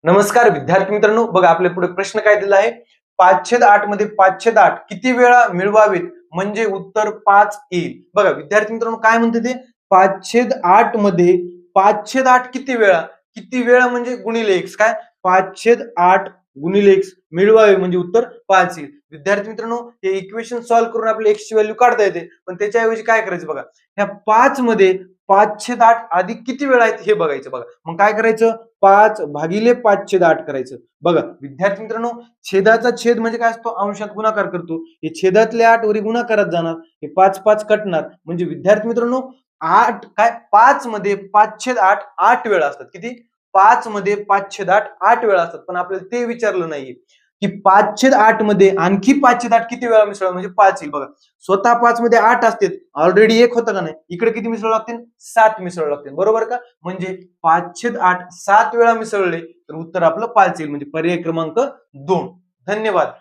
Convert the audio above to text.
नमस्कार विद्यार्थी मित्रांनो, बघा आपल्या पुढे प्रश्न काय दिला आहे. 5/8 मध्ये 5/8 किती वेळा मिळवावेत म्हणजे उत्तर 5 येईल. बघा विद्यार्थी मित्रांनो, काय म्हणते ते 5/8 मध्ये 5/8 किती वेळा म्हणजे गुणिले x. काय 5/8 गुणिले x मिळवावे म्हणजे उत्तर 5 येईल. विद्यार्थी मित्रांनो, हे इक्वेशन सॉल्व्ह करून आपल्याला x ची व्हॅल्यू काढता येते, पण त्याच्याऐवजी काय करायचं बघा, ह्या 5 मध्ये 5/8 आधी किती वेळा आहेत हे बघायचं. बघा मग काय करायचं, 5 भागिले 5/8 करायचं. बघा विद्यार्थी मित्रांनो, छेदाचा छेद म्हणजे काय असतो, अंशात गुणाकार करतो. हे छेदातले 8 वरी गुणाकारात जाणार, हे 5 5 कटणार. म्हणजे विद्यार्थी मित्रांनो, 8 काय 5 मध्ये 5/8 8 वेळा असतात. किती? 5 मध्ये 5/8 8 वेळा असतात. पण आपल्याला ते विचारलं नाहीये की 5/8 मध्ये आणखी 5/8 किती वेळा मिसळा म्हणजे 5 येईल. बघा स्वतः 5 मध्ये 8 असते, ऑलरेडी 1 होतं का नाही, इकडे किती मिसळावं लागतील, 7 मिसळावं लागतील. बरोबर का? म्हणजे 5/8 7 वेळा मिसळले तर उत्तर आपलं 5 येईल. म्हणजे पर्याय क्रमांक 2. धन्यवाद.